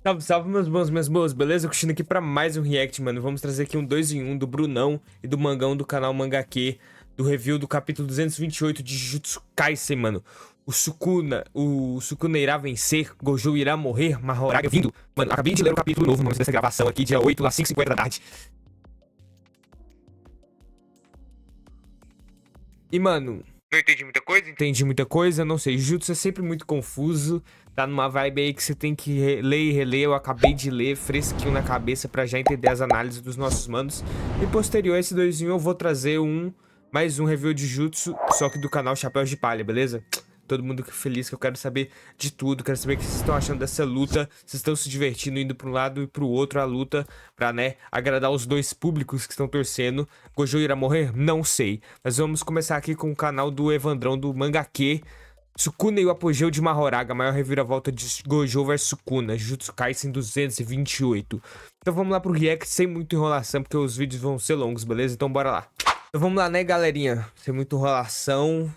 Salve, salve, meus bons, minhas boas, beleza? Curtindo aqui pra mais um react, mano. Vamos trazer aqui um 2 em 1 do Brunão e do Mangão do canal Mangaque, do review do capítulo 228 de Jujutsu Kaisen, mano. O Sukuna irá vencer, Gojo irá morrer, Mahoraga vindo. Mano, acabei de ler o capítulo novo, mano, dessa gravação aqui, dia 8, lá 5h50 da tarde. E, mano, não entendi muita coisa? Entendi muita coisa, não sei. Jujutsu é sempre muito confuso. Tá numa vibe aí que você tem que ler e reler. Eu acabei de ler, fresquinho na cabeça pra já entender as análises dos nossos manos. E posterior a esse 2 em 1 eu vou trazer mais um review de Jujutsu, só que do canal Chapéus de Palha, beleza? Todo mundo feliz, que eu quero saber de tudo. Quero saber o que vocês estão achando dessa luta. Vocês estão se divertindo, indo pra um lado e pro outro a luta, pra, né, agradar os dois públicos que estão torcendo. Gojo irá morrer? Não sei. Mas vamos começar aqui com o canal do Evandrão, do Mangaque. Sukuna e o apogeu de Mahoraga, a maior reviravolta de Gojo vs Sukuna, Jujutsu Kaisen 228. Então vamos lá pro react, sem muita enrolação, porque os vídeos vão ser longos, beleza? Então bora lá. Então vamos lá, né, galerinha? Sem muita enrolação.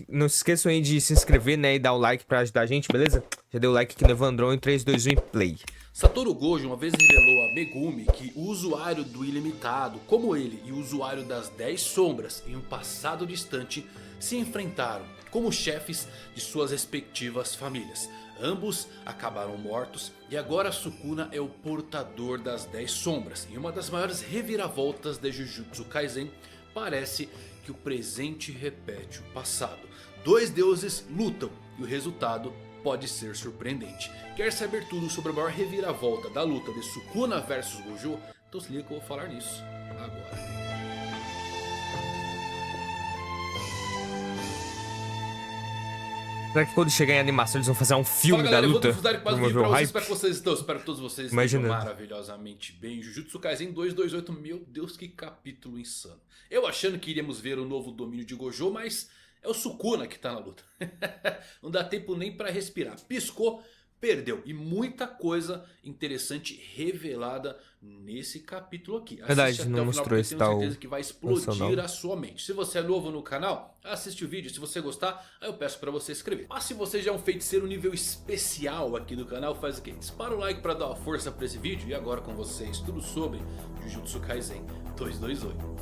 Não se esqueçam aí de se inscrever, né, e dar o like pra ajudar a gente, beleza? Já deu o like aqui no Evandrão em 3, 2, 1 e play. Satoru Gojo uma vez revelou a Megumi que o usuário do Ilimitado, como ele, e o usuário das 10 Sombras, em um passado distante, se enfrentaram como chefes de suas respectivas famílias. Ambos acabaram mortos e agora Sukuna é o portador das 10 Sombras. Em uma das maiores reviravoltas de Jujutsu Kaisen, parece que o presente repete o passado. Dois deuses lutam e o resultado pode ser surpreendente. Quer saber tudo sobre a maior reviravolta da luta de Sukuna vs Gojo? Então se liga que eu vou falar nisso agora. Será que quando chegar em animação eles vão fazer um filme Fala, galera, da luta? Eu vou dar mais um vídeo pra vocês, espero que vocês estão. Espero que todos vocês estejam maravilhosamente bem. Jujutsu Kaisen 228, meu Deus, que capítulo insano. Eu achando que iríamos ver o novo domínio de Gojo, mas é o Sukuna que tá na luta. Não dá tempo nem pra respirar. Piscou, perdeu. E muita coisa interessante revelada nesse capítulo aqui. Verdade, não mostrou esse tal. Tenho certeza que vai explodir a sua mente. Se você é novo no canal, assiste o vídeo. Se você gostar, aí eu peço pra você se inscrever. Mas se você já é um feiticeiro nível especial aqui do canal, faz o quê? Dispara o like pra dar uma força pra esse vídeo. E agora com vocês, tudo sobre Jujutsu Kaisen 228.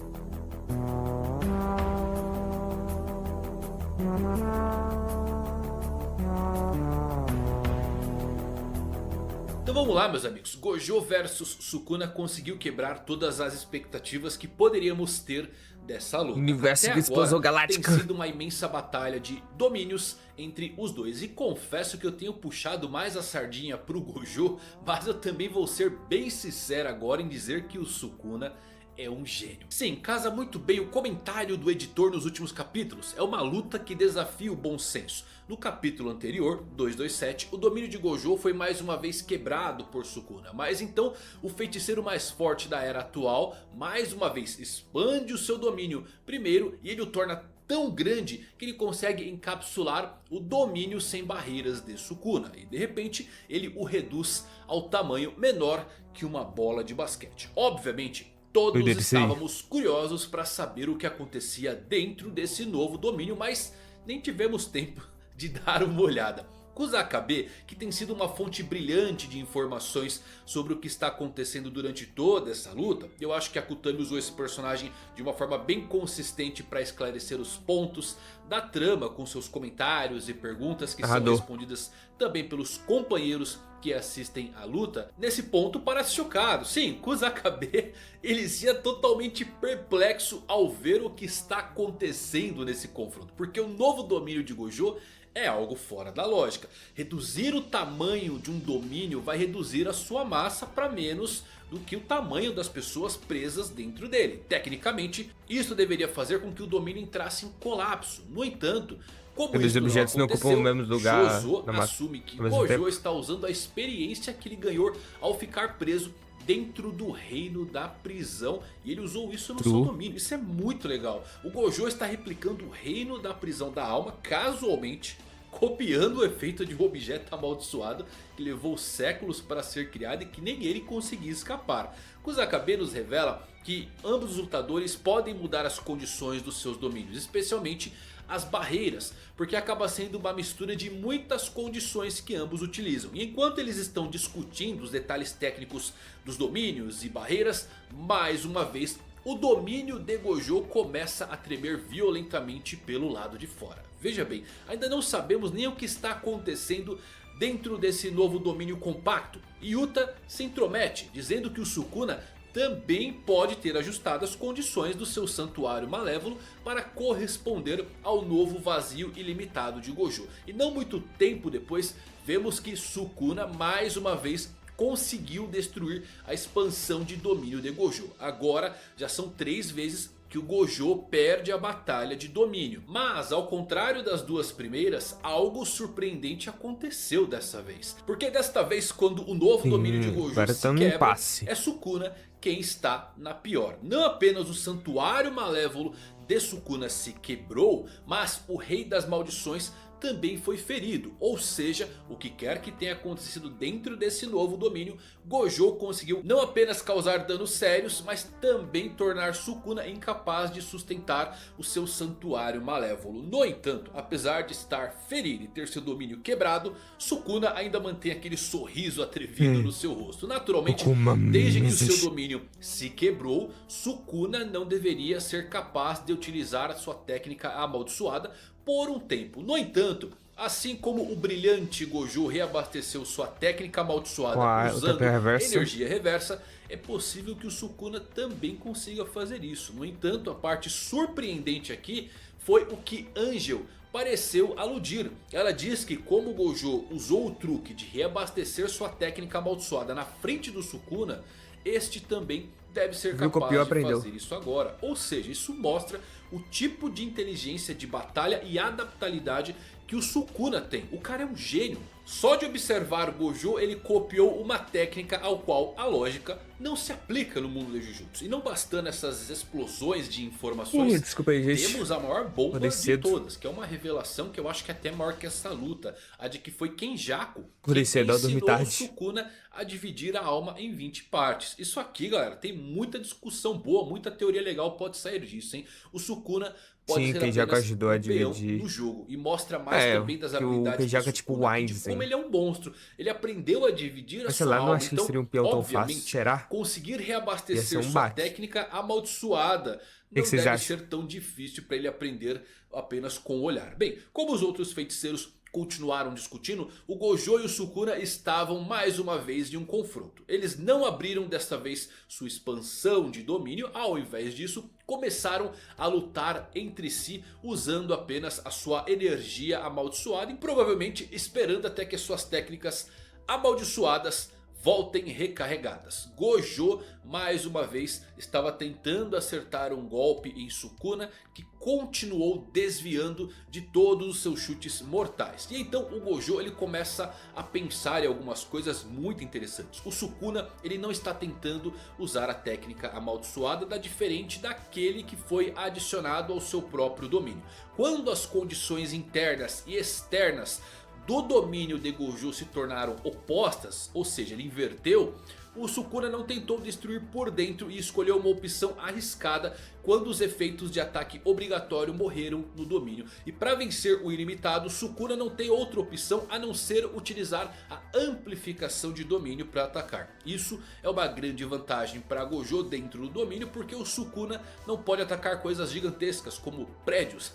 Então vamos lá, meus amigos. Gojo vs Sukuna conseguiu quebrar todas as expectativas que poderíamos ter dessa luta. Universo Até de explosão agora, galáctica. tem sido uma imensa batalha de domínios entre os dois. E confesso que eu tenho puxado mais a sardinha pro Gojo, mas eu também vou ser bem sincero agora em dizer que o Sukuna é um gênio. Sim, casa muito bem o comentário do editor nos últimos capítulos. É uma luta que desafia o bom senso. No capítulo anterior, 227, o domínio de Gojo foi mais uma vez quebrado por Sukuna. Mas então o feiticeiro mais forte da era atual mais uma vez expande o seu domínio primeiro e ele o torna tão grande que ele consegue encapsular o domínio sem barreiras de Sukuna. E de repente ele o reduz ao tamanho menor que uma bola de basquete. Obviamente todos estávamos curiosos para saber o que acontecia dentro desse novo domínio, mas nem tivemos tempo de dar uma olhada. Kusakabe, que tem sido uma fonte brilhante de informações sobre o que está acontecendo durante toda essa luta. Eu acho que a Akutami usou esse personagem de uma forma bem consistente para esclarecer os pontos da trama com seus comentários e perguntas que são respondidas também pelos companheiros que assistem a luta. Nesse ponto parece chocado. Sim, Kusakabe, ele se é totalmente perplexo ao ver o que está acontecendo nesse confronto. Porque o novo domínio de Gojo é algo fora da lógica. Reduzir o tamanho de um domínio vai reduzir a sua massa para menos do que o tamanho das pessoas presas dentro dele. Tecnicamente, isso deveria fazer com que o domínio entrasse em colapso. No entanto, como isso não aconteceu, não ocupam o mesmo lugar, Jozo assume que Gojo está usando a experiência que ele ganhou ao ficar preso dentro do reino da prisão. E ele usou isso no seu domínio. Isso é muito legal. O Gojo está replicando o reino da prisão da alma casualmente, copiando o efeito de um objeto amaldiçoado que levou séculos para ser criado e que nem ele conseguia escapar. Kusakabe nos revela que ambos os lutadores podem mudar as condições dos seus domínios, especialmente as barreiras, porque acaba sendo uma mistura de muitas condições que ambos utilizam. E enquanto eles estão discutindo os detalhes técnicos dos domínios e barreiras, mais uma vez o domínio de Gojo começa a tremer violentamente pelo lado de fora. Veja bem, ainda não sabemos nem o que está acontecendo dentro desse novo domínio compacto. Yuta se intromete, dizendo que o Sukuna também pode ter ajustado as condições do seu santuário malévolo para corresponder ao novo vazio ilimitado de Gojo. E não muito tempo depois, vemos que Sukuna mais uma vez conseguiu destruir a expansão de domínio de Gojo. Agora já são 3 vezes que o Gojo perde a batalha de domínio. Mas ao contrário das duas primeiras, algo surpreendente aconteceu dessa vez. Porque desta vez, quando o novo domínio de Gojo se quebra, é Sukuna quem está na pior. Não apenas o santuário malévolo de Sukuna se quebrou, mas o Rei das Maldições também foi ferido. Ou seja, o que quer que tenha acontecido dentro desse novo domínio, Gojo conseguiu não apenas causar danos sérios, mas também tornar Sukuna incapaz de sustentar o seu santuário malévolo. No entanto, apesar de estar ferido e ter seu domínio quebrado, Sukuna ainda mantém aquele sorriso atrevido no seu rosto. Naturalmente, desde que o seu domínio se quebrou, Sukuna não deveria ser capaz de utilizar a sua técnica amaldiçoada por um tempo. No entanto, assim como o brilhante Gojo reabasteceu sua técnica amaldiçoada usando energia reversa, é possível que o Sukuna também consiga fazer isso. No entanto, a parte surpreendente aqui foi o que Angel pareceu aludir. Ela diz que como Gojo usou o truque de reabastecer sua técnica amaldiçoada na frente do Sukuna, este também deve ser capaz de fazer isso agora. Ou seja, isso mostra o tipo de inteligência de batalha e adaptabilidade que o Sukuna tem. O cara é um gênio. Só de observar o Gojo, ele copiou uma técnica ao qual a lógica não se aplica no mundo de Jujutsu. E não bastando essas explosões de informações, temos a maior bomba de todas, que é uma revelação que eu acho que é até maior que essa luta. A de que foi Kenjaku que ensinou o Sukuna a dividir a alma em 20 partes. Isso aqui, galera, tem muita discussão boa, muita teoria legal pode sair disso, hein? O Sukuna pode ser Kenjaku ajudou a dividir no jogo e mostra mais também das habilidades do Sukuna, de como ele é um monstro. Ele aprendeu a dividir a sua alma. Não acho que então, seria um peão tão fácil de cheirar. Conseguir reabastecer sua técnica amaldiçoada não deve ser tão difícil para ele aprender apenas com o olhar. Bem, como os outros feiticeiros continuaram discutindo, o Gojo e o Sukuna estavam mais uma vez em um confronto. Eles não abriram desta vez sua expansão de domínio, ao invés disso começaram a lutar entre si usando apenas a sua energia amaldiçoada e provavelmente esperando até que suas técnicas amaldiçoadas voltem recarregadas. Gojo mais uma vez estava tentando acertar um golpe em Sukuna, que continuou desviando de todos os seus chutes mortais. E então o Gojo ele começa a pensar em algumas coisas muito interessantes. O Sukuna ele não está tentando usar a técnica amaldiçoada diferente daquele que foi adicionado ao seu próprio domínio. Quando as condições internas e externas do domínio de Gojo se tornaram opostas, ou seja, ele inverteu, o Sukuna não tentou destruir por dentro e escolheu uma opção arriscada quando os efeitos de ataque obrigatório morreram no domínio. E para vencer o ilimitado, Sukuna não tem outra opção a não ser utilizar a amplificação de domínio para atacar. Isso é uma grande vantagem para Gojo dentro do domínio, porque o Sukuna não pode atacar coisas gigantescas como prédios.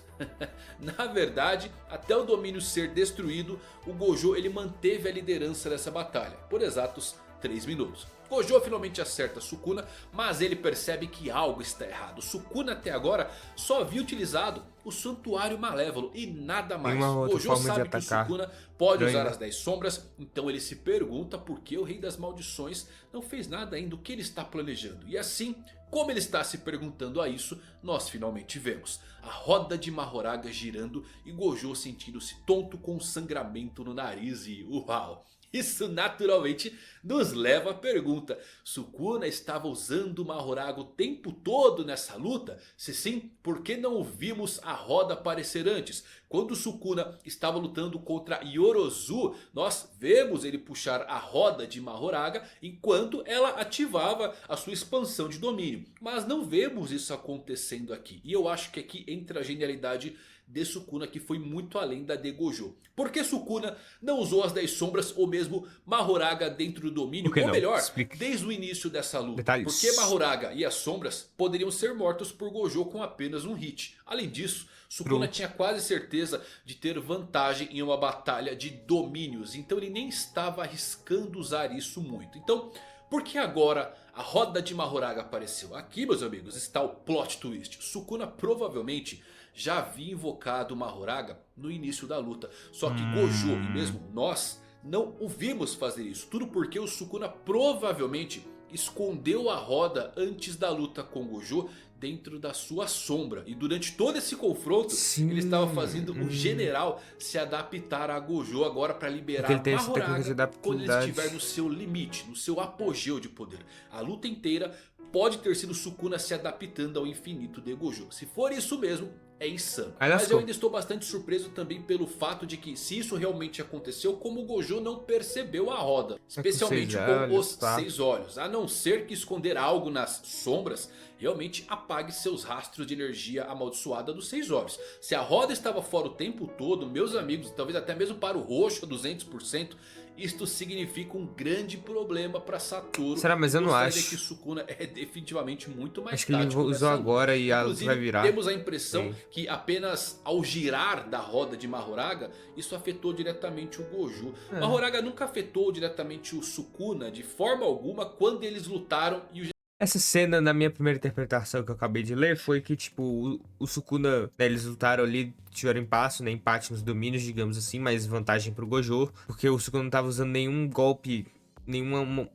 Na verdade, até o domínio ser destruído, o Gojo ele manteve a liderança dessa batalha por exatos 3 minutos. Gojo finalmente acerta Sukuna, mas ele percebe que algo está errado. Sukuna até agora só havia utilizado o santuário malévolo e nada mais. Gojo sabe que o Sukuna pode usar as 10 sombras, então ele se pergunta por que o Rei das Maldições não fez nada ainda do que ele está planejando. E assim, como ele está se perguntando a isso, nós finalmente vemos a roda de Mahoraga girando e Gojo sentindo-se tonto com sangramento no nariz e uau! Isso naturalmente nos leva à pergunta: Sukuna estava usando o Mahoraga o tempo todo nessa luta? Se sim, por que não vimos a roda aparecer antes? Quando Sukuna estava lutando contra Yorozu, nós vemos ele puxar a roda de Mahoraga enquanto ela ativava a sua expansão de domínio. Mas não vemos isso acontecendo aqui. E eu acho que aqui entra a genialidade de Sukuna que foi muito além da de Gojo. Por que Sukuna não usou as 10 sombras ou mesmo Mahoraga dentro do domínio? Por que Ou não? melhor, Explique. desde o início dessa luta. Detalhes. Porque Mahoraga e as sombras poderiam ser mortos por Gojo com apenas um hit. Além disso, Sukuna tinha quase certeza de ter vantagem em uma batalha de domínios. Então ele nem estava arriscando usar isso muito. Então, por que agora a roda de Mahoraga apareceu? Aqui, meus amigos, está o plot twist. Sukuna provavelmente já havia invocado Mahoraga no início da luta. Só que Gojo e mesmo nós não o vimos fazer isso. Tudo porque o Sukuna provavelmente escondeu a roda antes da luta com Gojo dentro da sua sombra. E durante todo esse confronto, ele estava fazendo o general se adaptar a Gojo agora para liberar Mahoraga quando ele estiver no seu limite, no seu apogeu de poder. A luta inteira pode ter sido Sukuna se adaptando ao infinito de Gojo. Se for isso mesmo, é insano. Mas eu ainda estou bastante surpreso também pelo fato de que, se isso realmente aconteceu, como o Gojo não percebeu a roda. Especialmente com os 6 olhos. A não ser que esconder algo nas sombras realmente apague seus rastros de energia amaldiçoada dos 6 olhos. Se a roda estava fora o tempo todo, meus amigos, talvez até mesmo para o roxo 200%, isto significa um grande problema para Satoru. Será? Mas eu não acho. Que Sukuna é definitivamente muito mais tático. Acho que ele usou agora e a luz vai virar. Temos a impressão que apenas ao girar da roda de Mahoraga, isso afetou diretamente o Gojo. Mahoraga nunca afetou diretamente o Sukuna de forma alguma quando eles lutaram e o... Essa cena, na minha primeira interpretação que eu acabei de ler, foi que, tipo, o Sukuna, né, eles lutaram ali, tiveram empate, né, empate nos domínios, digamos assim, mas vantagem pro Gojo, porque o Sukuna não tava usando nenhum golpe, nenhum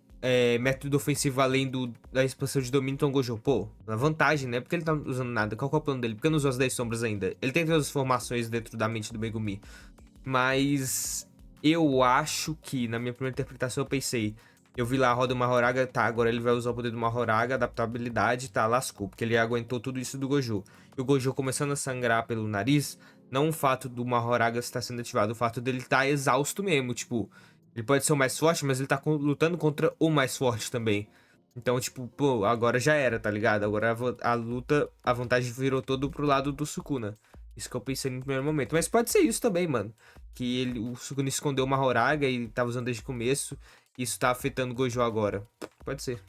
método ofensivo além da expansão de domínio, então o Gojo, pô, na vantagem, né, porque ele não tá usando nada, qual que é o plano dele? Porque não usou as 10 sombras ainda? Ele tem todas as formações dentro da mente do Megumi, mas eu acho que, na minha primeira interpretação, eu pensei... Eu vi lá a roda do Mahoraga, tá, agora ele vai usar o poder do Mahoraga, adaptabilidade, tá, lascou. Porque ele aguentou tudo isso do Gojo. E o Gojo começando a sangrar pelo nariz, não o fato do Mahoraga estar sendo ativado, o fato dele estar exausto mesmo, tipo... Ele pode ser o mais forte, mas ele tá lutando contra o mais forte também. Então, tipo, pô, agora já era, tá ligado? Agora a luta, a vantagem virou todo pro lado do Sukuna. Isso que eu pensei no primeiro momento. Mas pode ser isso também, mano. Que o Sukuna escondeu o Mahoraga e tava usando desde o começo... Isso tá afetando o Gojo agora. Pode ser.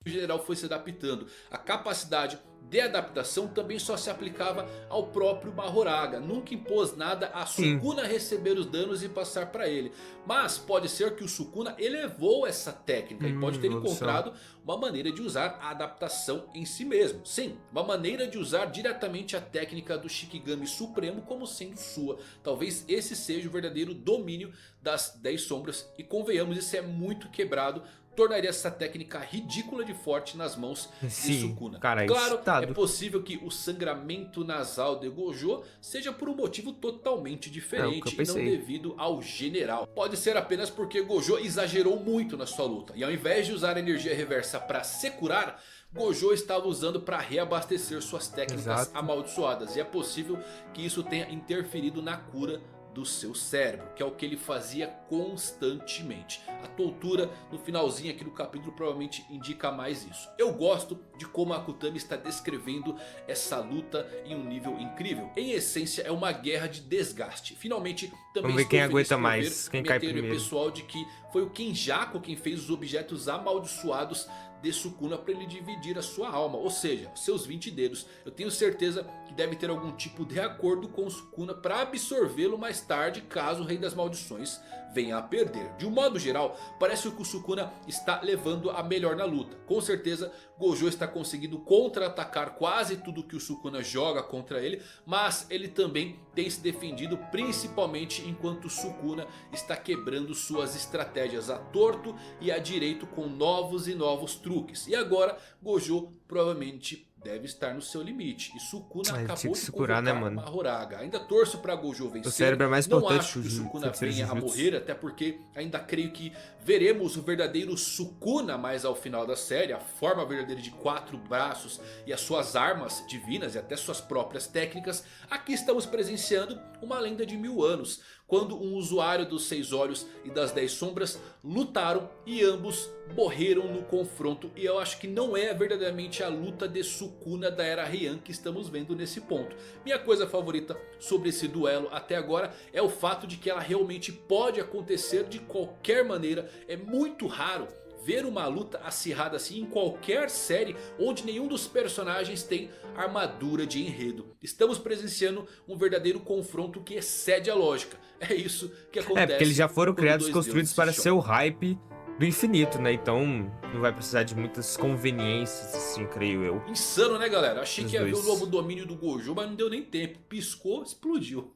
O general foi se adaptando. A capacidade de adaptação também só se aplicava ao próprio Mahoraga. Nunca impôs nada a Sukuna receber os danos e passar para ele. Mas pode ser que o Sukuna elevou essa técnica e pode ter encontrado uma maneira de usar a adaptação em si mesmo. Sim, uma maneira de usar diretamente a técnica do Shikigami Supremo como sendo sua. Talvez esse seja o verdadeiro domínio das 10 sombras. E convenhamos, isso é muito quebrado. Tornaria essa técnica ridícula de forte nas mãos de Sukuna. Cara, claro, é possível que o sangramento nasal de Gojo seja por um motivo totalmente diferente e não devido ao general. Pode ser apenas porque Gojo exagerou muito na sua luta. E ao invés de usar a energia reversa para se curar, Gojo estava usando para reabastecer suas técnicas amaldiçoadas. E é possível que isso tenha interferido na cura do seu cérebro, que é o que ele fazia constantemente. A tortura no finalzinho aqui do capítulo provavelmente indica mais isso. Eu gosto de como a Akutami está descrevendo essa luta em um nível incrível. Em essência é uma guerra de desgaste. Finalmente também vamos ver quem aguenta mais, quem cai primeiro. Pessoal de que foi o Kenjaku quem fez os objetos amaldiçoados de Sukuna para ele dividir a sua alma, ou seja, seus 20 dedos. Eu tenho certeza que deve ter algum tipo de acordo com Sukuna para absorvê-lo mais tarde caso o Rei das Maldições venha a perder. De um modo geral, parece que o Sukuna está levando a melhor na luta. Com certeza Gojo está conseguindo contra-atacar quase tudo que o Sukuna joga contra ele, mas ele também tem se defendido principalmente enquanto Sukuna está quebrando suas estratégias a torto e a direito com novos e novos truques. E agora Gojo provavelmente deve estar no seu limite. E Sukuna acabou de convocar Mahoraga. Ainda torço para Gojo vencer. O cérebro é mais não importante acho que o Sukuna venha a morrer, até porque ainda creio que veremos o verdadeiro Sukuna mais ao final da série. A forma verdadeira de 4 braços e as suas armas divinas e até suas próprias técnicas. Aqui estamos presenciando uma lenda de 1000 anos, quando um usuário dos 6 olhos e das 10 sombras lutaram e ambos morreram no confronto. E eu acho que não é verdadeiramente a luta de Sukuna da Era Heian que estamos vendo nesse ponto. Minha coisa favorita sobre esse duelo até agora é o fato de que ela realmente pode acontecer de qualquer maneira. É muito raro ver uma luta acirrada assim em qualquer série onde nenhum dos personagens tem armadura de enredo. Estamos presenciando um verdadeiro confronto que excede a lógica. É isso que acontece. Porque eles já foram criados, construídos para ser o chocam. hype do infinito, né? Então não vai precisar de muitas conveniências, assim, creio eu. Insano, né, galera? Achei Os que ia ver o dois. novo domínio do Gojo, mas não deu nem tempo. Piscou, explodiu.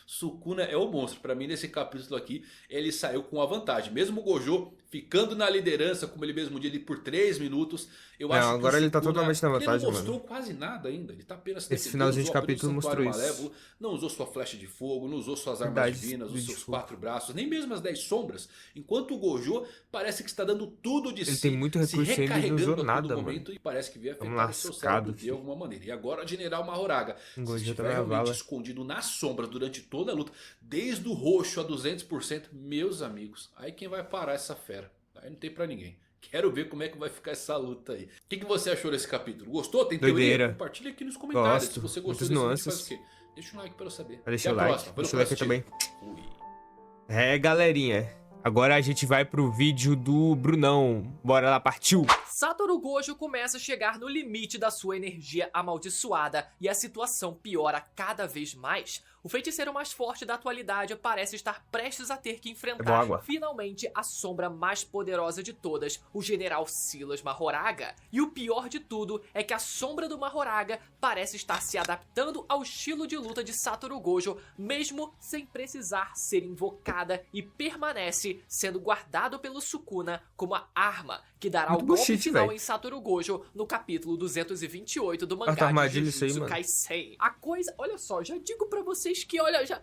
Sukuna é o monstro. Pra mim, nesse capítulo aqui, ele saiu com a vantagem. Mesmo o Gojo ficando na liderança, como ele mesmo disse, por 3 minutos. Eu acho que agora o ele tá Sukuna, totalmente na vantagem, ele não mostrou mano. quase nada ainda. Ele tá apenas Esse defendendo, finalzinho de usou apenas o capítulo Santuário mostrou isso. Malévolo, não usou sua flecha de fogo, não usou suas armas Verdade, divinas, os seus desculpa. 4 braços, nem mesmo as 10 sombras. Enquanto o Gojo parece que está dando tudo de Ele si, tem muito se recurso ainda e não recarregando usou a todo nada, momento, e parece que veio Tamo afetar o seu lascado, cérebro de filho. alguma maneira. E agora o General Mahoraga, O se Gojo estiver também realmente avala. escondido nas sombras durante toda a luta, desde o roxo a 200%, meus amigos, aí quem vai parar essa fera? Aí não tem pra ninguém. Quero ver como é que vai ficar essa luta aí. O que você achou desse capítulo? Gostou? Tem Doideira. teoria? Compartilha aqui nos comentários. Gosto. Se você Muitas gostou desse vídeo, faz nuances. o quê? Deixa um like pra eu saber. Deixa Até o a like. próxima. Valeu Deixa o like por também. assistir. Fui. Galerinha. Agora a gente vai pro vídeo do Brunão. Bora lá, partiu! Satoru Gojo começa a chegar no limite da sua energia amaldiçoada e a situação piora cada vez mais. O feiticeiro mais forte da atualidade parece estar prestes a ter que enfrentar água. finalmente a sombra mais poderosa de todas, o General Silas Mahoraga. E o pior de tudo é que a sombra do Mahoraga parece estar se adaptando ao estilo de luta de Satoru Gojo, mesmo sem precisar ser invocada, e permanece sendo guardado pelo Sukuna como a arma que dará Muito o golpe bullshit, final véi. em Satoru Gojo no capítulo 228 do mangá Quarta armadilha de isso aí, Jujutsu mano. Kaisen. A coisa, olha só, já digo pra vocês que, olha, já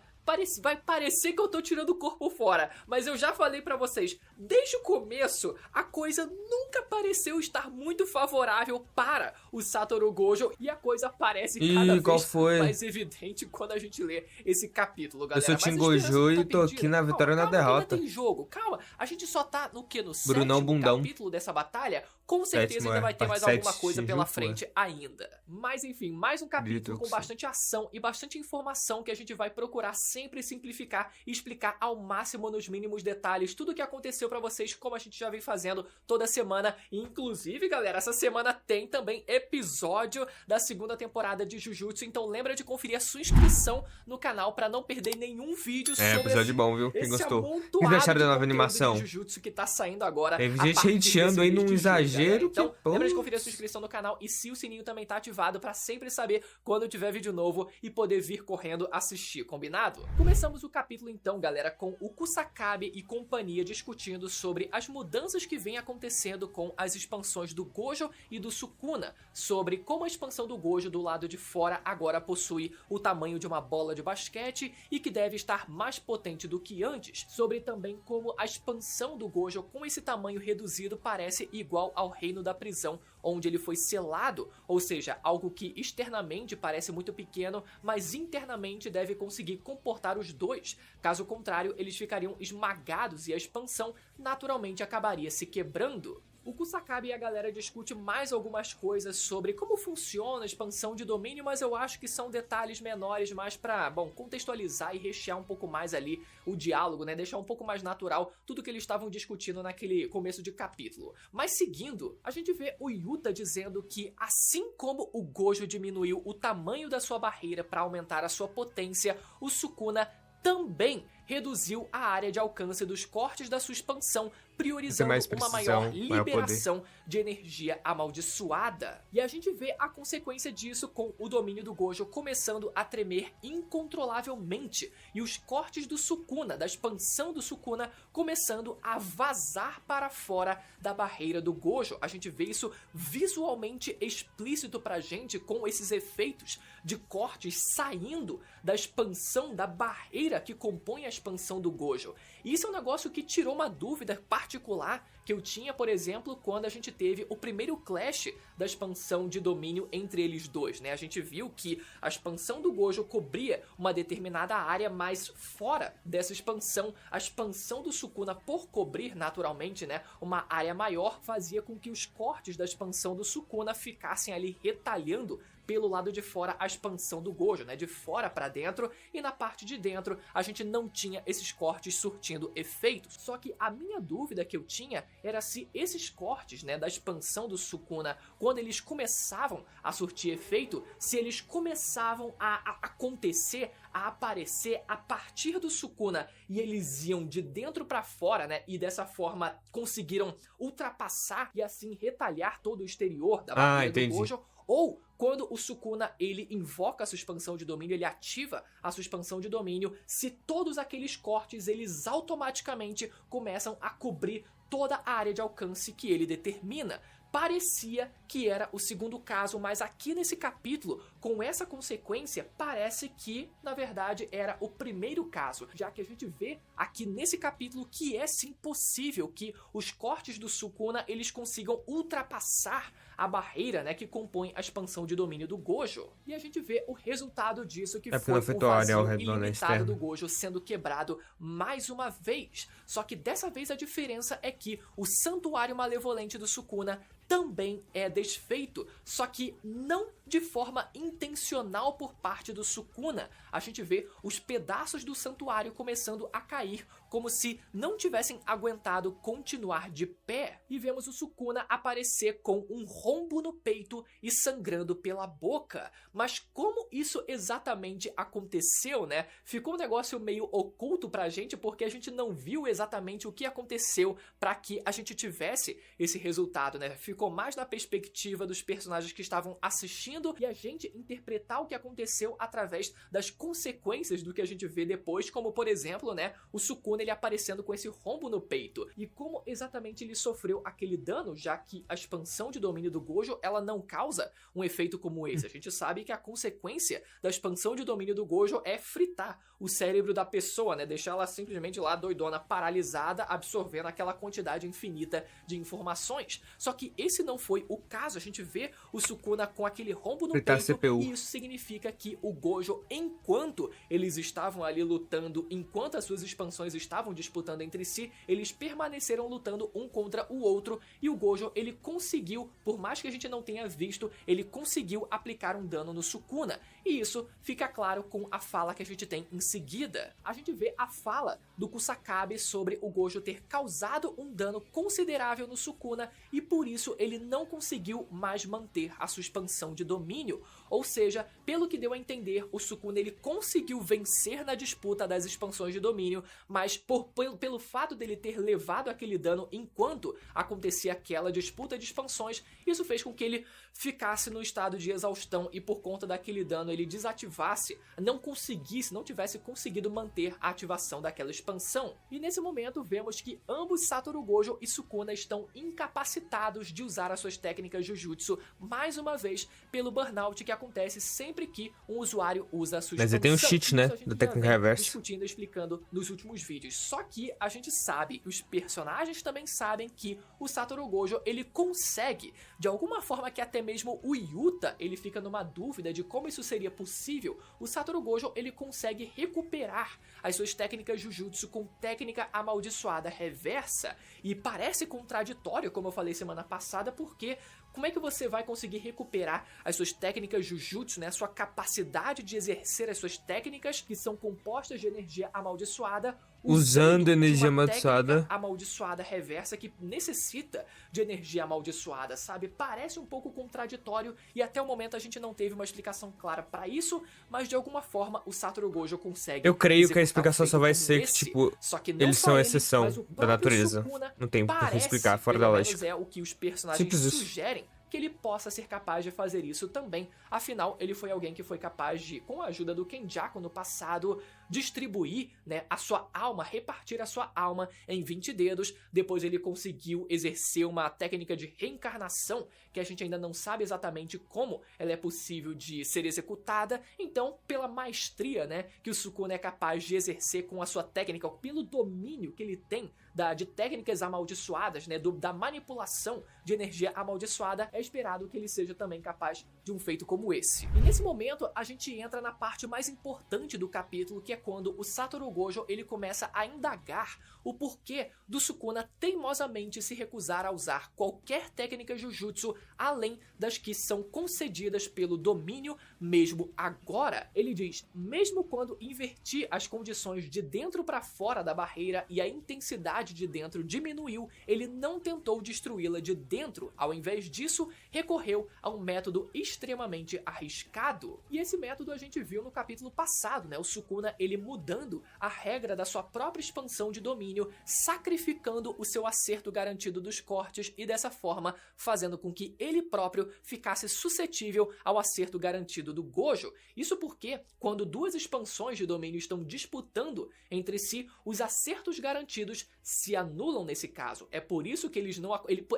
vai parecer que eu tô tirando o corpo fora, mas eu já falei pra vocês, desde o começo, a coisa nunca pareceu estar muito favorável para o Satoru Gojo, e a coisa parece cada Qual vez foi? mais evidente quando a gente lê esse capítulo, galera. sou Mas Team a esperança Gojo não e tô aqui perdida. na vitória ou na Calma, que derrota. ainda tem jogo, calma, a gente só tá no que? No Brunão sétimo bundão. capítulo dessa batalha? Com certeza Sétimo, ainda vai ter parte mais alguma 7, coisa pela Shinjuku, frente ainda. Mas enfim, mais um capítulo com Jujutsu. bastante ação e bastante informação que a gente vai procurar sempre simplificar e explicar ao máximo nos mínimos detalhes tudo o que aconteceu pra vocês, como a gente já vem fazendo toda semana. Inclusive, galera, essa semana tem também episódio da segunda temporada de Jujutsu, então lembra de conferir a sua inscrição no canal pra não perder nenhum vídeo sobre Episódio bom, viu? Quem esse gostou? amontoado O que acharam da de nova conteúdo animação? de Jujutsu que tá saindo agora. Teve a gente partir hateando desse aí mês num de julho, galera. exagero Então, que, pô. lembra de conferir a sua inscrição no canal e se o sininho também tá ativado pra sempre saber quando tiver vídeo novo e poder vir correndo assistir, combinado? Começamos o capítulo então, galera, com o Kusakabe e companhia discutindo sobre as mudanças que vem acontecendo com as expansões do Gojo e do Sukuna, sobre como a expansão do Gojo do lado de fora agora possui o tamanho de uma bola de basquete e que deve estar mais potente do que antes, sobre também como a expansão do Gojo com esse tamanho reduzido parece igual ao reino da prisão onde ele foi selado, ou seja, algo que externamente parece muito pequeno, mas internamente deve conseguir comportar os dois, caso contrário eles ficariam esmagados e a expansão naturalmente acabaria se quebrando. O Kusakabe e a galera discute mais algumas coisas sobre como funciona a expansão de domínio, mas eu acho que são detalhes menores mais pra, bom, contextualizar e rechear um pouco mais ali o diálogo, né? Deixar um pouco mais natural tudo que eles estavam discutindo naquele começo de capítulo. Mas seguindo, a gente vê o Yuta dizendo que assim como o Gojo diminuiu o tamanho da sua barreira para aumentar a sua potência, o Sukuna também reduziu a área de alcance dos cortes da sua expansão, priorizando mais uma precisão, maior maior poder. liberação de energia amaldiçoada. E a gente vê a consequência disso com o domínio do Gojo começando a tremer incontrolavelmente e os cortes do Sukuna, da expansão do Sukuna, começando a vazar para fora da barreira do Gojo. A gente vê isso visualmente explícito pra gente com esses efeitos de cortes saindo da expansão da barreira que compõe a expansão do Gojo. E isso é um negócio que tirou uma dúvida particular que eu tinha, por exemplo, quando a gente teve o primeiro clash da expansão de domínio entre eles dois, né? A gente viu que a expansão do Gojo cobria uma determinada área, mas fora dessa expansão, a expansão do Sukuna, por cobrir naturalmente, né, uma área maior, fazia com que os cortes da expansão do Sukuna ficassem ali retalhando pelo lado de fora a expansão do Gojo, né, de fora para dentro, e na parte de dentro a gente não tinha esses cortes surtindo efeitos. Só que a minha dúvida que eu tinha era se esses cortes, né, da expansão do Sukuna, quando eles começavam a surtir efeito, se eles começavam a acontecer, a aparecer a partir do Sukuna, e eles iam de dentro para fora, né, e dessa forma conseguiram ultrapassar e assim retalhar todo o exterior da barreira do Gojo, ou quando o Sukuna ele invoca a sua expansão de domínio, ele ativa a sua expansão de domínio, se todos aqueles cortes eles automaticamente começam a cobrir toda a área de alcance que ele determina. Parecia que era o segundo caso, mas aqui nesse capítulo, com essa consequência, parece que, na verdade, era o primeiro caso, já que a gente vê aqui nesse capítulo que é sim possível que os cortes do Sukuna eles consigam ultrapassar a barreira, né, que compõe a expansão de domínio do Gojo. E a gente vê o resultado disso, que foi o vazio ilimitado do Gojo sendo quebrado mais uma vez. Só que dessa vez a diferença é que o santuário malevolente do Sukuna também é desfeito, só que não de forma intencional por parte do Sukuna. A gente vê os pedaços do santuário começando a cair, como se não tivessem aguentado continuar de pé. E vemos o Sukuna aparecer com um rombo no peito e sangrando pela boca. Mas como isso exatamente aconteceu, né? Ficou um negócio meio oculto pra gente, porque a gente não viu exatamente o que aconteceu para que a gente tivesse esse resultado, né? Ficou mais na perspectiva dos personagens que estavam assistindo e a gente interpretar o que aconteceu através das consequências do que a gente vê depois, como por exemplo, né, o Sukuna ele aparecendo com esse rombo no peito e como exatamente ele sofreu aquele dano, já que a expansão de domínio do Gojo ela não causa um efeito como esse. A gente sabe que a consequência da expansão de domínio do Gojo é fritar o cérebro da pessoa, né, deixar ela simplesmente lá doidona, paralisada, absorvendo aquela quantidade infinita de informações. Só que esse não foi o caso, a gente vê o Sukuna com aquele rombo no peito e isso significa que o Gojo, enquanto eles estavam ali lutando, enquanto as suas expansões estavam disputando entre si, eles permaneceram lutando um contra o outro e o Gojo ele conseguiu, por mais que a gente não tenha visto, ele conseguiu aplicar um dano no Sukuna. E isso fica claro com a fala que a gente tem em seguida. A gente vê a fala do Kusakabe sobre o Gojo ter causado um dano considerável no Sukuna e por isso ele não conseguiu mais manter a sua expansão de domínio. Ou seja, pelo que deu a entender, o Sukuna ele conseguiu vencer na disputa das expansões de domínio, mas pelo fato dele ter levado aquele dano enquanto acontecia aquela disputa de expansões, isso fez com que ele ficasse no estado de exaustão e por conta daquele dano ele desativasse, não tivesse conseguido manter a ativação daquela expansão. E nesse momento vemos que ambos Satoru Gojo e Sukuna estão incapacitados de usar as suas técnicas Jujutsu mais uma vez pelo burnout que acontece sempre que um usuário usa a sua expansão. Mas tem um cheat, né, da técnica reversa. Discutindo e explicando nos últimos vídeos. Só que a gente sabe, os personagens também sabem que o Satoru Gojo ele consegue, de alguma forma que até mesmo o Yuta ele fica numa dúvida de como isso seria possível, o Satoru Gojo ele consegue recuperar as suas técnicas Jujutsu com técnica amaldiçoada reversa e parece contraditório, como eu falei semana passada, porque como é que você vai conseguir recuperar as suas técnicas Jujutsu, né, a sua capacidade de exercer as suas técnicas que são compostas de energia amaldiçoada, usando energia amaldiçoada reversa que necessita de energia amaldiçoada, sabe? Parece um pouco contraditório e até o momento a gente não teve uma explicação clara pra isso, mas de alguma forma o Satoru Gojo consegue. Eu creio que a explicação só vai ser que, tipo, eles são a exceção da natureza. Não tem por que explicar, fora da lógica. É o que os personagens sugerem que ele possa ser capaz de fazer isso também. Afinal, ele foi alguém que foi capaz de, com a ajuda do Kenjaku no passado, distribuir, né, a sua alma, repartir a sua alma em 20 dedos. Depois ele conseguiu exercer uma técnica de reencarnação, que a gente ainda não sabe exatamente como ela é possível de ser executada. Então, pela maestria, né, que o Sukuna é capaz de exercer com a sua técnica, pelo domínio que ele tem de técnicas amaldiçoadas, né, da manipulação de energia amaldiçoada, é esperado que ele seja também capaz de um feito como esse. E nesse momento a gente entra na parte mais importante do capítulo, que é quando o Satoru Gojo ele começa a indagar o porquê do Sukuna teimosamente se recusar a usar qualquer técnica Jujutsu além das que são concedidas pelo domínio mesmo agora. Ele diz: mesmo quando inverti as condições de dentro para fora da barreira e a intensidade de dentro diminuiu, ele não tentou destruí-la de dentro. Ao invés disso, recorreu a um método extremamente arriscado. E esse método a gente viu no capítulo passado, né? O Sukuna ele mudando a regra da sua própria expansão de domínio, sacrificando o seu acerto garantido dos cortes e dessa forma fazendo com que ele próprio ficasse suscetível ao acerto garantido do Gojo. Isso porque quando duas expansões de domínio estão disputando entre si, os acertos garantidos se anulam nesse caso. É por isso que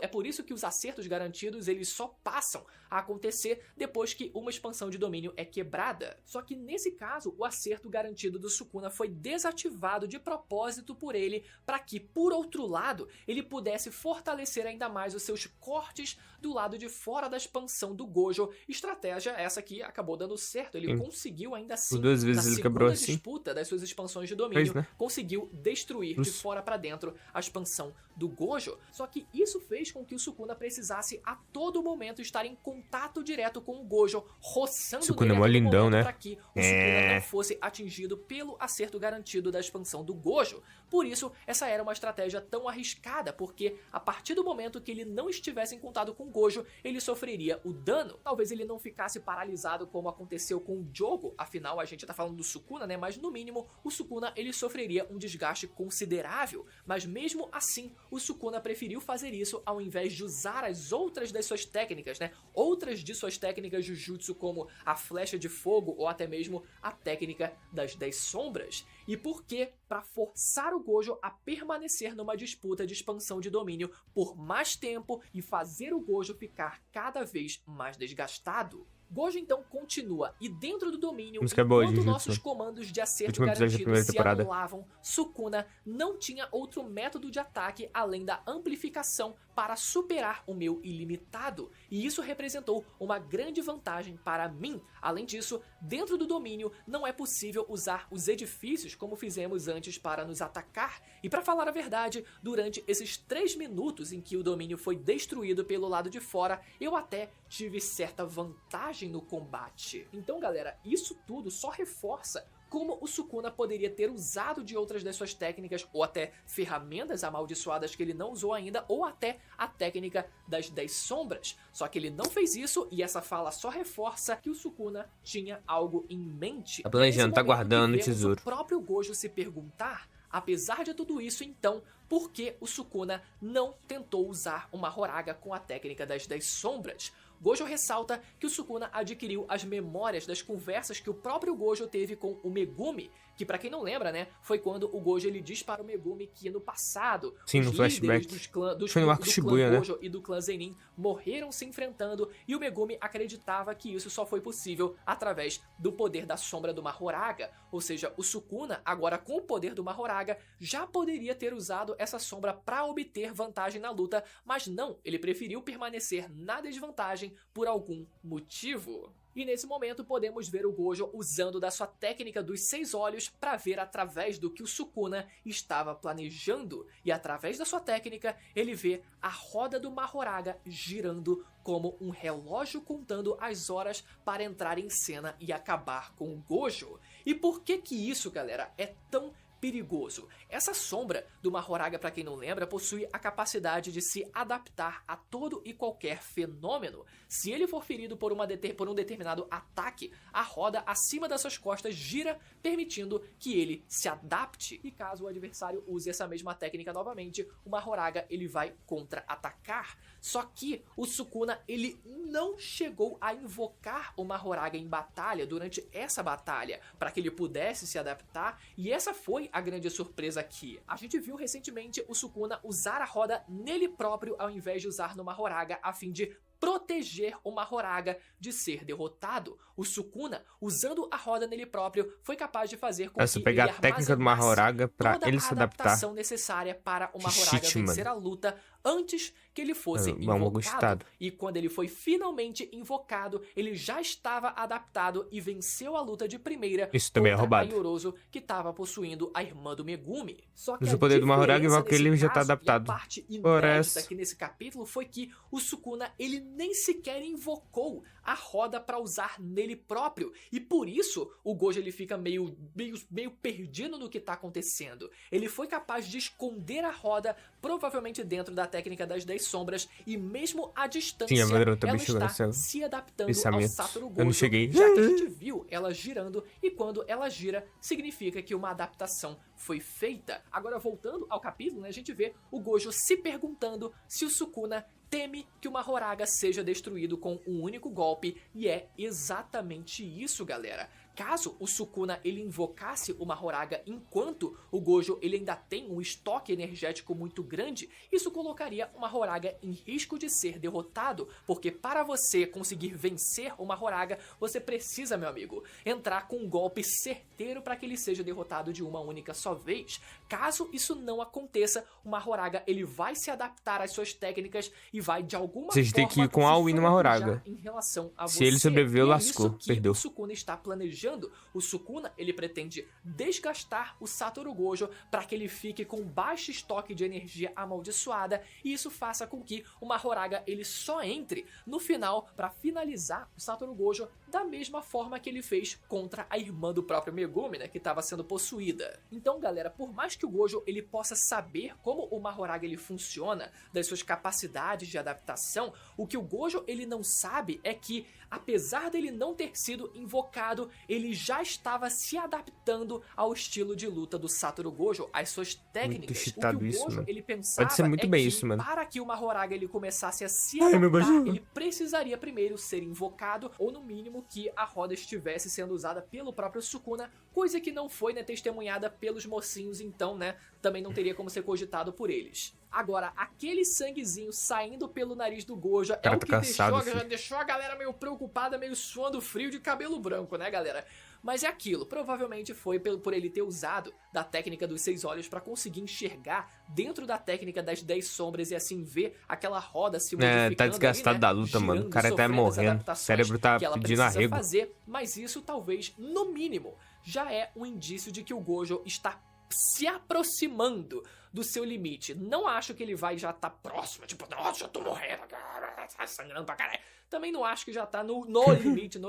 é por isso que os acertos garantidos eles só passam a acontecer depois que uma expansão de domínio é quebrada. Só que nesse caso, o acerto garantido do Sukuna foi desativado de propósito por ele, para que, por outro lado, ele pudesse fortalecer ainda mais os seus cortes do lado de fora da expansão do Gojo. Estratégia essa que acabou dando certo. Ele conseguiu ainda assim, duas vezes na ele quebrou segunda assim. disputa das suas expansões de domínio, Né? conseguiu destruir de fora para dentro a expansão do Gojo. Só que isso fez com que o Sukuna precisasse a todo momento estar em contato direto com o Gojo, roçando Sukuna é mó nele a todo lindão, momento, né? para que o Sukuna não fosse atingido pelo acerto garantido da expansão do Gojo. Por isso, essa era uma estratégia tão arriscada, porque a partir do momento que ele não estivesse em contato com o Gojo, ele sofreria o dano. Talvez ele não ficasse paralisado como aconteceu com o Jogo, afinal a gente tá falando do Sukuna, né? Mas no mínimo, o Sukuna ele sofreria um desgaste considerável. Mas mesmo assim, o Sukuna preferiu fazer isso ao invés de usar as outras das suas técnicas, né? Outras de suas técnicas Jujutsu, como a flecha de fogo ou até mesmo a técnica das 10 sombras. E por quê? Para forçar o Gojo a permanecer numa disputa de expansão de domínio por mais tempo e fazer o Gojo ficar cada vez mais desgastado. Gojo então continua, e dentro do domínio, enquanto nossos comandos de acerto garantido se anulavam, Sukuna não tinha outro método de ataque além da amplificação para superar o meu ilimitado, e isso representou uma grande vantagem para mim. Além disso, dentro do domínio não é possível usar os edifícios como fizemos antes para nos atacar, e para falar a verdade, durante esses 3 minutos em que o domínio foi destruído pelo lado de fora, eu até tive certa vantagem no combate. Então galera, isso tudo só reforça como o Sukuna poderia ter usado de outras das suas técnicas, ou até ferramentas amaldiçoadas que ele não usou ainda, ou até a técnica das 10 sombras. Só que ele não fez isso, e essa fala só reforça que o Sukuna tinha algo em mente. Tá planejando, tá guardando o tesouro. O próprio Gojo se perguntar, apesar de tudo isso, então, por que o Sukuna não tentou usar uma Horaga com a técnica das 10 sombras? Gojo ressalta que o Sukuna adquiriu as memórias das conversas que o próprio Gojo teve com o Megumi, que pra quem não lembra, né, foi quando o Gojo ele diz para o Megumi que no passado, sim, os no flashback líderes do clã Shibuya, Gojo, né, e do clã Zenin morreram se enfrentando, e o Megumi acreditava que isso só foi possível através do poder da sombra do Mahoraga. Ou seja, o Sukuna, agora com o poder do Mahoraga, já poderia ter usado essa sombra para obter vantagem na luta, mas não, ele preferiu permanecer na desvantagem por algum motivo. E nesse momento podemos ver o Gojo usando da sua técnica dos 6 olhos para ver através do que o Sukuna estava planejando. E através da sua técnica, ele vê a roda do Mahoraga girando como um relógio contando as horas para entrar em cena e acabar com o Gojo. E por que isso, galera, é tão perigoso. Essa sombra do Mahoraga, para quem não lembra, possui a capacidade de se adaptar a todo e qualquer fenômeno. Se ele for ferido por um determinado ataque, a roda acima das suas costas gira, permitindo que ele se adapte. E caso o adversário use essa mesma técnica novamente, o Mahoraga ele vai contra-atacar. Só que o Sukuna ele não chegou a invocar o Mahoraga em batalha durante essa batalha, para que ele pudesse se adaptar, e essa foi a grande surpresa aqui. A gente viu recentemente o Sukuna usar a roda nele próprio ao invés de usar no Mahoraga a fim de proteger o Mahoraga de ser derrotado. O Sukuna, usando a roda nele próprio, foi capaz de fazer com que pegar a técnica do Mahoraga pra ele se adaptar. A adaptação necessária para o Mahoraga vencer a luta antes que ele fosse invocado. E quando ele foi finalmente invocado, ele já estava adaptado e venceu a luta de primeira. Isso também é roubado. A Yorozu, que estava possuindo a irmã do Megumi. Só que o poder do Mahoraga igual que ele já tá adaptado. A parte inédita aqui nesse capítulo foi que o Sukuna, ele nem sequer invocou a roda para usar nele próprio. E por isso, o Gojo ele fica meio perdido no que tá acontecendo. Ele foi capaz de esconder a roda, provavelmente dentro da técnica das 10 sombras, e mesmo à distância, ela está se adaptando ao Satoru Gojo, eu não cheguei. já que a gente viu ela girando, e quando ela gira, significa que uma adaptação foi feita. Agora, voltando ao capítulo, né, a gente vê o Gojo se perguntando se o Sukuna teme que o Mahoraga seja destruído com um único golpe, e é exatamente isso, galera. Caso o Sukuna ele invocasse o Mahoraga enquanto o Gojo ele ainda tem um estoque energético muito grande, isso colocaria o Mahoraga em risco de ser derrotado, porque para você conseguir vencer o Mahoraga, você precisa, meu amigo, entrar com um golpe certeiro para que ele seja derrotado de uma única só vez. Caso isso não aconteça, o Mahoraga ele vai se adaptar às suas técnicas e vai de alguma forma tem que ir com all-in no Mahoraga. Em relação a se ele sobreviveu, lascou, perdeu. O Sukuna está planejando. O Sukuna ele pretende desgastar o Satoru Gojo para que ele fique com baixo estoque de energia amaldiçoada, e isso faça com que o Mahoraga ele só entre no final para finalizar o Satoru Gojo da mesma forma que ele fez contra a irmã do próprio Megumi, né, que estava sendo possuída. Então, galera, por mais que o Gojo ele possa saber como o Mahoraga ele funciona, das suas capacidades de adaptação, o que o Gojo ele não sabe é que, apesar dele não ter sido invocado, ele já estava se adaptando ao estilo de luta do Satoru Gojo, às suas técnicas. O que o Gojo ele pensava pode ser muito bem que isso, mano. Para que o Mahoraga ele começasse a se adaptar, ele precisaria primeiro ser invocado, ou no mínimo que a roda estivesse sendo usada pelo próprio Sukuna, coisa que não foi, né, testemunhada pelos mocinhos, então, né, também não teria como ser cogitado por eles. Agora, aquele sanguezinho saindo pelo nariz do Gojo é o que deixou a galera meio preocupada, meio suando frio de cabelo branco, né, galera? Mas é aquilo, provavelmente foi por ele ter usado da técnica dos 6 olhos para conseguir enxergar dentro da técnica das 10 sombras e assim ver aquela roda se modificando. Tá desgastado ali, né, da luta, mano. O cara tá morrendo. O cérebro tá pedindo arrego. Mas isso talvez, no mínimo, já é um indício de que o Gojo está se aproximando do seu limite. Não acho que ele vai já tá próximo, tipo, nossa, já tô morrendo, tá sangrando pra caralho. Também não acho que já tá no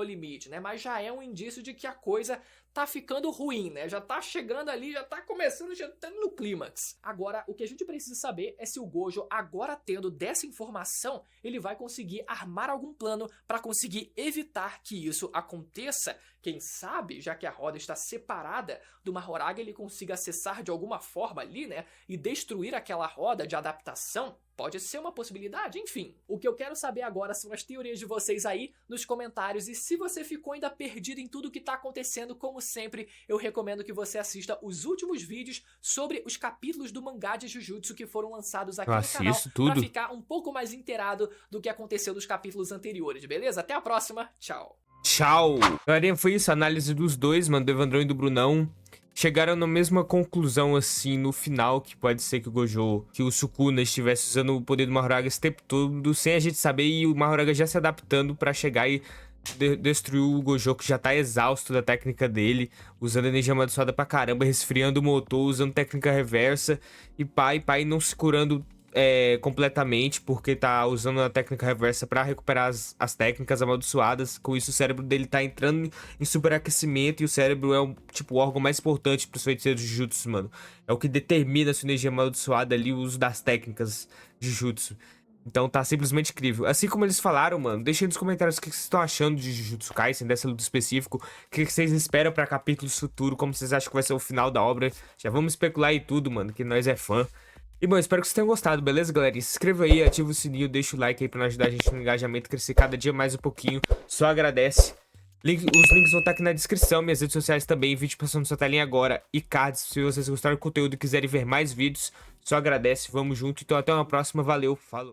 limite, né? Mas já é um indício de que a coisa tá ficando ruim, né? Já tá chegando ali, já tá começando, já tá no clímax. Agora, o que a gente precisa saber é se o Gojo, agora tendo dessa informação, ele vai conseguir armar algum plano para conseguir evitar que isso aconteça. Quem sabe, já que a roda está separada do Mahoraga, ele consiga acessar de alguma forma ali, né? E destruir aquela roda de adaptação. Pode ser uma possibilidade, enfim. O que eu quero saber agora são as teorias de vocês aí nos comentários, e se você ficou ainda perdido em tudo que tá acontecendo, como sempre, eu recomendo que você assista os últimos vídeos sobre os capítulos do mangá de Jujutsu que foram lançados aqui no canal, pra ficar um pouco mais inteirado do que aconteceu nos capítulos anteriores, beleza? Até a próxima, tchau! Tchau! Galerinha, foi isso, a análise dos dois, mano, do Evandrão e do Brunão. Chegaram na mesma conclusão, assim, no final, que pode ser que o Gojo, que o Sukuna estivesse usando o poder do Mahoraga esse tempo todo, sem a gente saber, e o Mahoraga já se adaptando pra chegar e destruir o Gojo, que já tá exausto da técnica dele, usando energia amaldiçoada pra caramba, resfriando o motor, usando técnica reversa, e pai não se curando completamente, porque tá usando a técnica reversa pra recuperar as técnicas amaldiçoadas. Com isso, o cérebro dele tá entrando em superaquecimento, e o cérebro é o órgão mais importante pros feiticeiros de Jutsu, mano. É o que determina a sua energia amaldiçoada ali, o uso das técnicas de Jutsu. Então tá simplesmente incrível. Assim como eles falaram, mano, deixem nos comentários o que vocês estão achando de Jujutsu Kaisen, dessa luta específico. O que vocês esperam pra capítulos futuros, como vocês acham que vai ser o final da obra. Já vamos especular e tudo, mano, que nós é fã. E, bom, espero que vocês tenham gostado, beleza, galera? Se inscreva aí, ativa o sininho, deixa o like aí pra ajudar a gente no engajamento, crescer cada dia mais um pouquinho. Só agradece. Os links vão estar aqui na descrição, minhas redes sociais também, vídeo passando na sua telinha agora e cards. Se vocês gostaram do conteúdo e quiserem ver mais vídeos, só agradece, vamos junto. Então até uma próxima, valeu, falou.